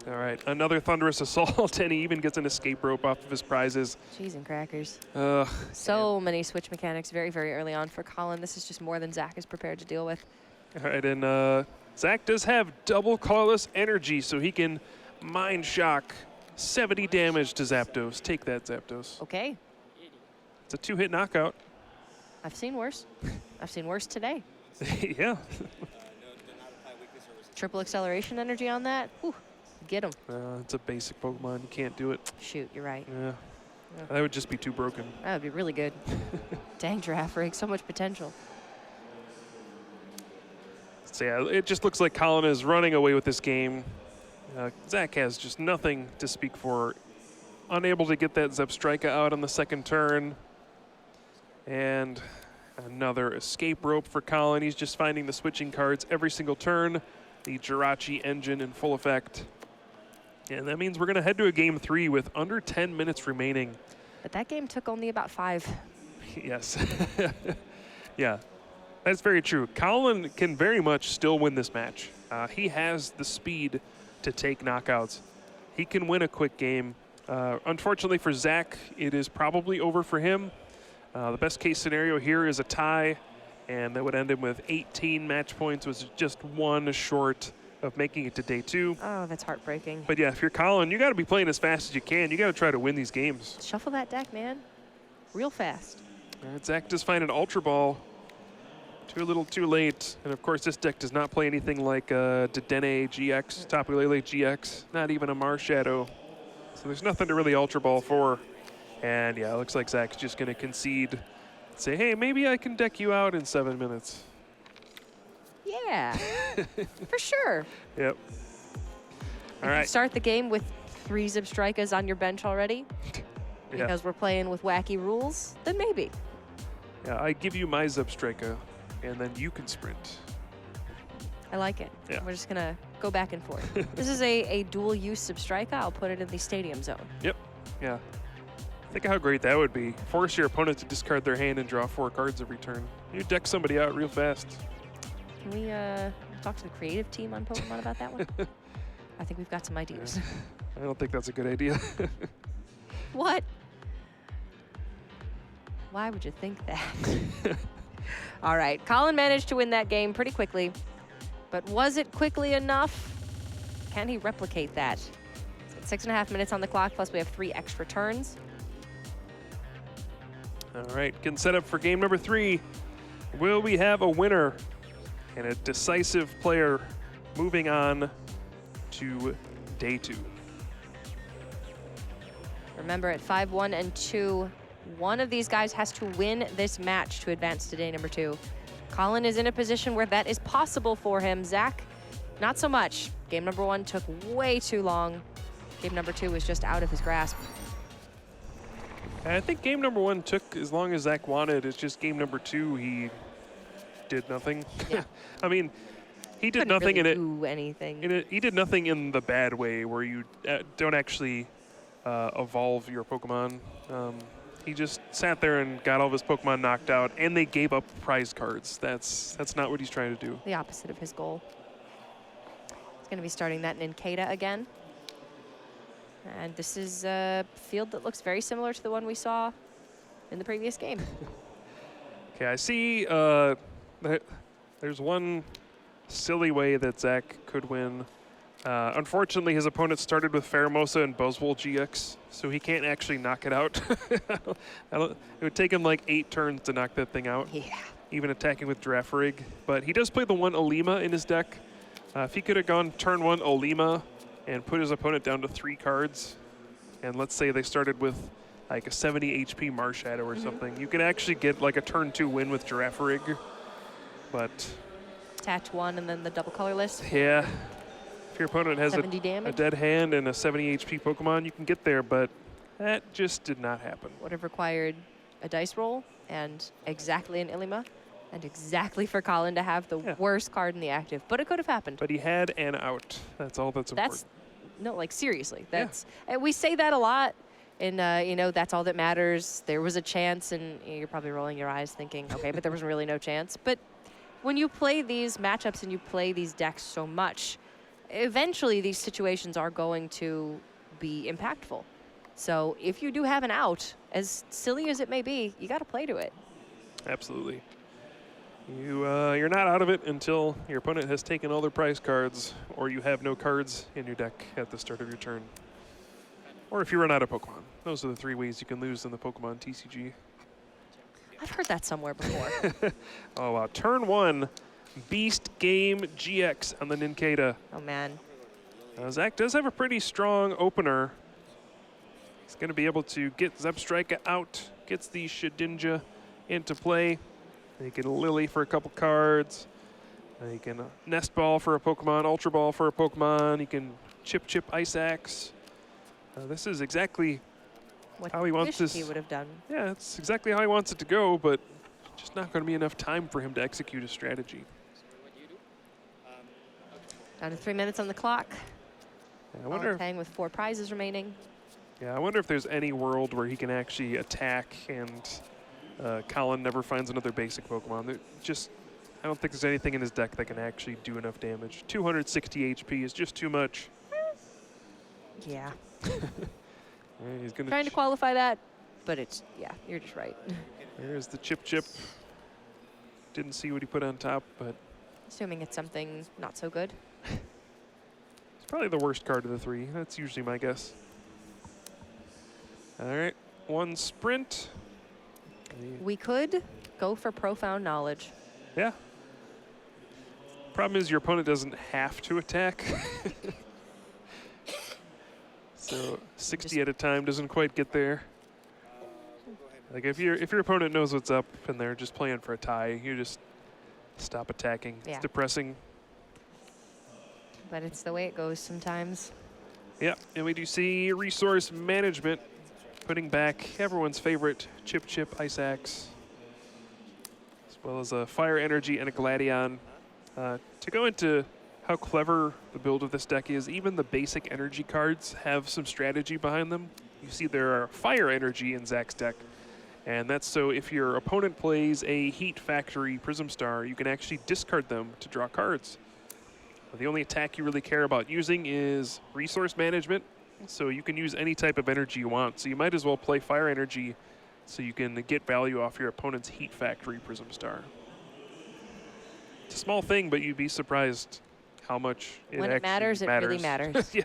All right, another thunderous assault, and he even gets an escape rope off of his prizes. Cheese and crackers. So many switch mechanics very, very early on for Colin. This is just more than Zach is prepared to deal with. All right, and Zach does have double colorless energy, so he can Mind Shock 70 damage to Zapdos. Take that, Zapdos. Okay. It's a 2-hit knockout. I've seen worse. I've seen worse today. Yeah. Triple acceleration energy on that. Whew. Get him. It's a basic Pokemon. You can't do it. Shoot, you're right. Yeah. That would just be too broken. That would be really good. Dang, Giraffe Rig, so much potential. So yeah, it just looks like Colin is running away with this game. Zach has just nothing to speak for. Unable to get that Zebstrika out on the second turn. And another escape rope for Colin. He's just finding the switching cards every single turn. The Jirachi engine in full effect. And that means we're going to head to a game 3 with under 10 minutes remaining. But that game took only about 5. Yes. Yeah, that's very true. Colin can very much still win this match. He has the speed to take knockouts. He can win a quick game. Unfortunately for Zach, it is probably over for him. The best case scenario here is a tie, and that would end him with 18 match points, which is just 1 short of making it to day 2. Oh, that's heartbreaking. But yeah, if you're Colin, you got to be playing as fast as you can. You got to try to win these games. Shuffle that deck, man. Real fast. All right, Zach does find an Ultra Ball. Too little, too late. And of course, this deck does not play anything like Dedenne GX, Tapu Lele GX, not even a Marshadow. So there's nothing to really Ultra Ball for. And yeah, it looks like Zach's just going to concede. Say, hey, maybe I can deck you out in 7 minutes. Yeah, for sure. Yep. All right. Start the game with 3 Zebstrikas on your bench already because we're playing with wacky rules, then maybe. Yeah, I give you my Zebstrika, and then you can sprint. I like it. Yeah. We're just going to go back and forth. This is a dual-use Zebstrika. I'll put it in the stadium zone. Yep. Yeah. Think of how great that would be. Force your opponent to discard their hand and draw 4 cards every turn. You deck somebody out real fast. Can we talk to the creative team on Pokemon about that one? I think we've got some ideas. I don't think that's a good idea. What? Why would you think that? All right, Colin managed to win that game pretty quickly, but was it quickly enough? Can he replicate that? So 6.5 minutes on the clock, plus we have 3 extra turns. All right, getting set up for game number 3. Will we have a winner and a decisive player moving on to day 2? Remember, at 5-1 and 2, one of these guys has to win this match to advance to day number 2. Colin is in a position where that is possible for him. Zach not so much. Game number 1 took way too long. Game number 2 was just out of his grasp. I think game number 1 took as long as Zach wanted. It's just game number 2, he did nothing. Yeah. I mean, he did Couldn't nothing really in it. do anything. He did nothing in the bad way where you don't actually evolve your Pokemon. He just sat there and got all of his Pokemon knocked out, and they gave up prize cards. That's not what he's trying to do. The opposite of his goal. He's going to be starting that Nincada again. And this is a field that looks very similar to the one we saw in the previous game. Okay, I see there's one silly way that Zach could win. Unfortunately, his opponent started with Pheromosa and Buzzwole GX, so he can't actually knock it out. It would take him like 8 turns to knock that thing out, Yeah. even attacking with Girafarig. But he does play the one Olima in his deck. If he could have gone turn 1 Olima and put his opponent down to 3 cards, and let's say they started with like a 70 HP Marshadow or something, you could actually get like a turn 2 win with Girafarig. But Attach 1 and then the double colorless. yeah, if your opponent has 70 a damage. dead hand and a 70 HP Pokemon, you can get there, but that just did not happen. Would have required a dice roll and exactly an Ilima and exactly for Colin to have the worst card in the active. But it could have happened. But he had an out. That's all that's important. No, like seriously, that's and we say that a lot. And you know, that's all that matters. There was a chance, and you're probably rolling your eyes thinking, okay, but there was really no chance. But when you play these matchups and you play these decks so much, eventually these situations are going to be impactful. So if you do have an out, as silly as it may be, you got to play to it. Absolutely. You're not out of it until your opponent has taken all their prize cards, or you have no cards in your deck at the start of your turn. Or if you run out of Pokemon. Those are the 3 ways you can lose in the Pokemon TCG. I've heard that somewhere before. Oh, wow. Turn 1, Beast Game GX on the Nincada. Oh, man. Zach does have a pretty strong opener. He's going to be able to get Zebstrika out, gets the Shedinja into play. He can Lily for a couple cards. He can Nest Ball for a Pokemon, Ultra Ball for a Pokemon. He can Chip Ice Axe. This is exactly What how he wants this. He would have done. Yeah, it's exactly how he wants it to go, but just not going to be enough time for him to execute his strategy. Down to 3 minutes on the clock. I wonder if, Tang with 4 prizes remaining. yeah, I wonder if there's any world where he can actually attack and Colin never finds another basic Pokemon. I don't think there's anything in his deck that can actually do enough damage. 260 HP is just too much. Yeah. He's gonna Trying to qualify that, but it's, yeah, you're just right. There's the Chip. Didn't see what he put on top, but Assuming it's something not so good. it's probably the worst card of the 3. That's usually my guess. All right, 1 sprint. We could go for profound knowledge. Yeah. Problem is your opponent doesn't have to attack. So 60 at a time doesn't quite get there. Like if your opponent knows what's up and they're just playing for a tie, you just stop attacking. Yeah. It's depressing. But it's the way it goes sometimes. Yeah, and we do see resource management putting back everyone's favorite Chip Ice Axe, as well as a Fire Energy and a Gladion. To go into how clever the build of this deck is, even the basic energy cards have some strategy behind them. You see there are Fire Energy in Zach's deck, and that's so if your opponent plays a Heat Factory Prism Star, you can actually discard them to draw cards. The only attack you really care about using is resource management, so you can use any type of energy you want. So you might as well play Fire Energy so you can get value off your opponent's Heat Factory Prism Star. It's a small thing, but you'd be surprised how much it When actually it matters, it really matters. Yeah.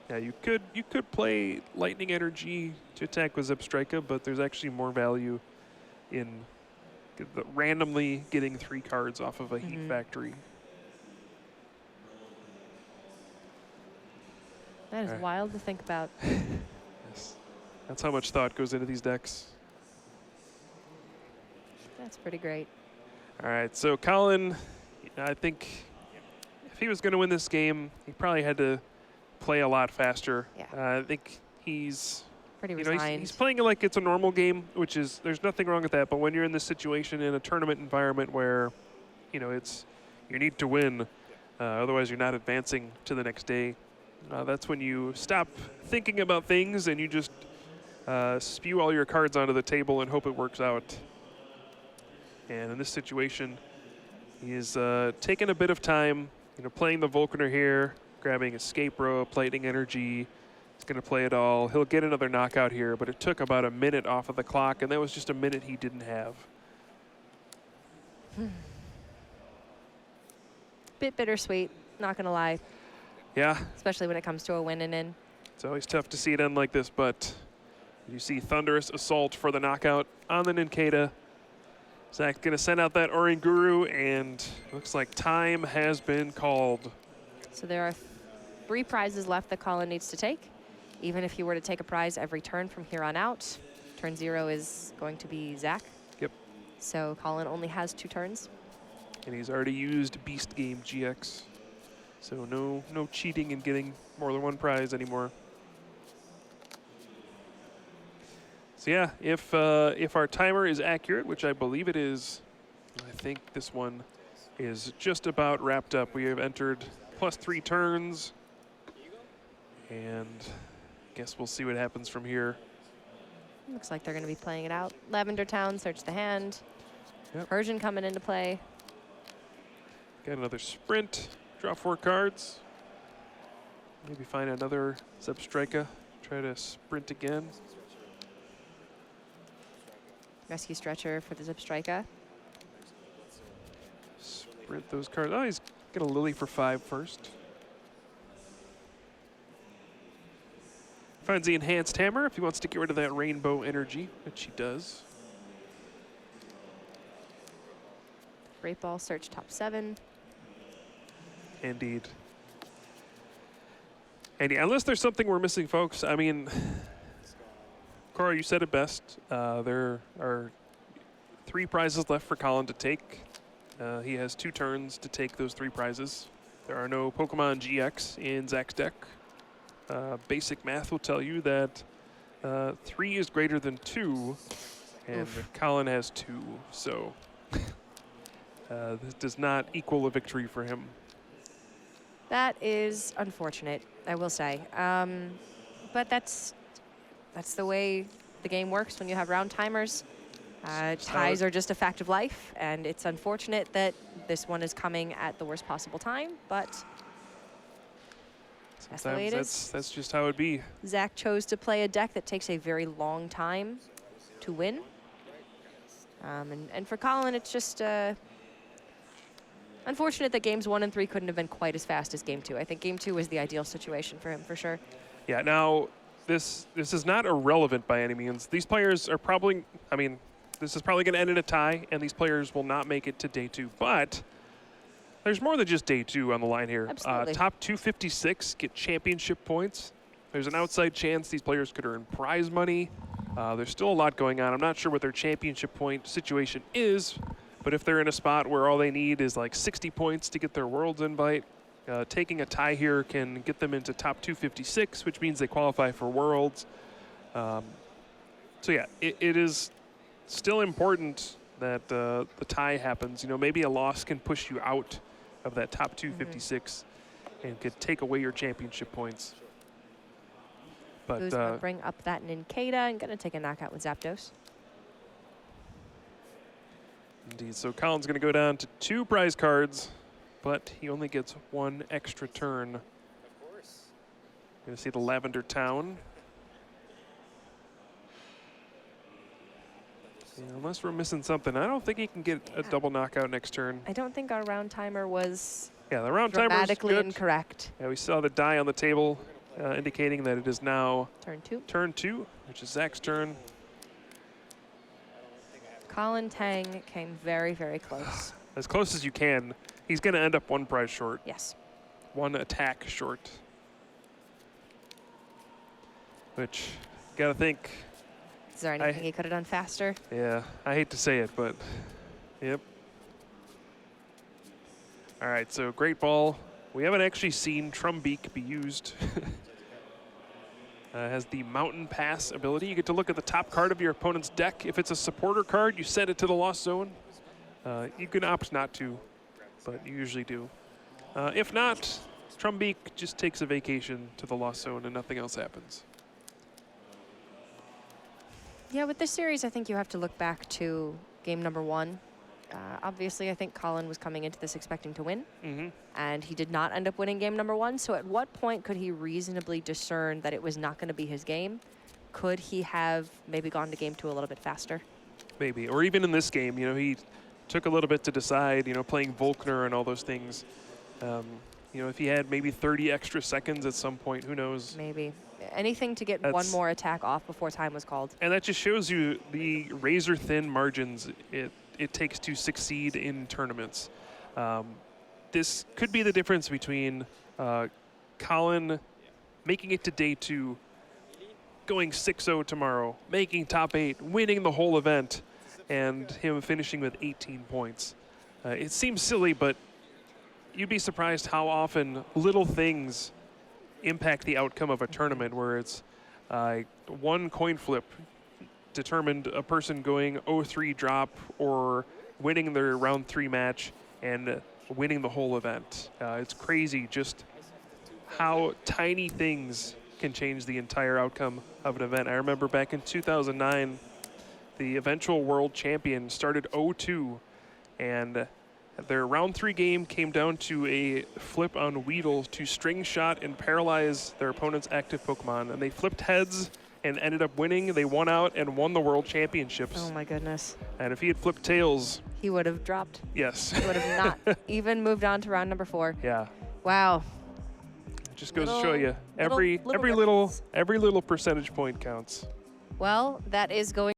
Yeah, you could play Lightning Energy to attack with Zebstrika, but there's actually more value in randomly getting 3 cards off of a Heat Factory. That is wild to think about. Yes. That's how much thought goes into these decks. That's pretty great. All right, so Colin, I think if he was going to win this game, he probably had to play a lot faster. Yeah. I think he's Pretty you know, resigned. he's playing it like it's a normal game, which is, there's nothing wrong with that. But when you're in this situation in a tournament environment where, you know, it's, you need to win, otherwise you're not advancing to the next day, that's when you stop thinking about things and you just spew all your cards onto the table and hope it works out. And in this situation, he's taken a bit of time, you know, playing the Vulcaner here, grabbing Escape Rope, Lightning Energy. He's going to play it all. He'll get another knockout here, but it took about a minute off of the clock, and that was just a minute he didn't have. Bit bittersweet, not going to lie. Yeah. Especially when it comes to a win and in. It's always tough to see it end like this, but you see Thunderous Assault for the knockout on the Ninkata. Zach going to send out that Oranguru, and looks like time has been called. So there are 3 prizes left that Colin needs to take. Even if he were to take a prize every turn from here on out, turn 0 is going to be Zach. Yep. So Colin only has 2 turns. And he's already used Beast Game GX. So no cheating and getting more than 1 prize anymore. So yeah, if our timer is accurate, which I believe it is, I think this one is just about wrapped up. We have entered +3 turns, and I guess we'll see what happens from here. Looks like they're going to be playing it out. Lavender Town, search the hand. Yep. Persian coming into play. Got another sprint, draw 4 cards. Maybe find another Zebstrika, try to sprint again. Rescue Stretcher for the Zebstrika. Sprint those cards. Oh, he's got a Lily for 5 first. Finds the Enhanced Hammer if he wants to get rid of that Rainbow Energy, which he does. Great Ball, search top 7. Indeed. And yeah, unless there's something we're missing, folks, I mean, Cora, you said it best. There are 3 prizes left for Colin to take. He has 2 turns to take those 3 prizes. There are no Pokemon GX in Zach's deck. Basic math will tell you that 3 is greater than 2, and Colin has 2, so this does not equal a victory for him. That is unfortunate, I will say. But that's the way the game works when you have round timers. Ties are just a fact of life, and it's unfortunate that this one is coming at the worst possible time, but that's the way it is. That's just how it be. Zach chose to play a deck that takes a very long time to win. And for Colin, it's just unfortunate that games 1 and 3 couldn't have been quite as fast as game 2. I think game 2 was the ideal situation for him, for sure. Yeah, now, this is not irrelevant by any means. These players are probably, I mean, this is probably going to end in a tie, and these players will not make it to day 2. But there's more than just day 2 on the line here. Absolutely. Top 256 get championship points. There's an outside chance these players could earn prize money. There's still a lot going on. I'm not sure what their championship point situation is, but if they're in a spot where all they need is like 60 points to get their Worlds invite, taking a tie here can get them into top 256, which means they qualify for Worlds. So yeah, it is still important that the tie happens. You know, maybe a loss can push you out of that top 256 and could take away your championship points. But Who's going to bring up that Ninkata and going to take a knockout with Zapdos. Indeed. So Colin's going to go down to 2 prize cards, but he only gets 1 extra turn. Of course. Going to see the Lavender Town. Yeah, unless we're missing something, I don't think he can get a double knockout next turn. I don't think our round timer was the round timer dramatically incorrect. Yeah, we saw the die on the table indicating that it is now turn 2. Turn 2, which is Zach's turn. Colin Tang came very, very close. As close as you can. He's going to end up 1 prize short. Yes. 1 attack short. Which, got to think, Is there anything he could have done faster? Yeah, I hate to say it, but yep. All right, so great ball. We haven't actually seen Trumbeak be used. Has the Mountain Pass ability. You get to look at the top card of your opponent's deck. If it's a supporter card, you send it to the lost zone. You can opt not to, but you usually do. If not, Trumbeak just takes a vacation to the lost zone and nothing else happens. Yeah, with this series, I think you have to look back to game number 1. Obviously, I think Colin was coming into this expecting to win, and he did not end up winning game number 1. So at what point could he reasonably discern that it was not going to be his game? Could he have maybe gone to game 2 a little bit faster? Maybe, or even in this game, you know, he took a little bit to decide, you know, playing Volkner and all those things. You know, if he had maybe 30 extra seconds at some point, who knows? Maybe. Anything to get one more attack off before time was called. And that just shows you the razor-thin margins it takes to succeed in tournaments. This could be the difference between Colin making it to day 2, going 6-0 tomorrow, making top 8, winning the whole event, and him finishing with 18 points. It seems silly, but you'd be surprised how often little things impact the outcome of a tournament, where it's one coin flip determined a person going 0-3 drop or winning their round 3 match and winning the whole event. It's crazy just how tiny things can change the entire outcome of an event. I remember back in 2009, the eventual world champion started 0-2, and their round 3 game came down to a flip on Weedle to string shot and paralyze their opponent's active Pokemon. And they flipped heads and ended up winning. They won out and won the world championships. Oh my goodness. And if he had flipped tails, he would have dropped. Yes. He would have not even moved on to round number 4. Yeah. Wow. It just goes to show you every little percentage point counts. Well, that is going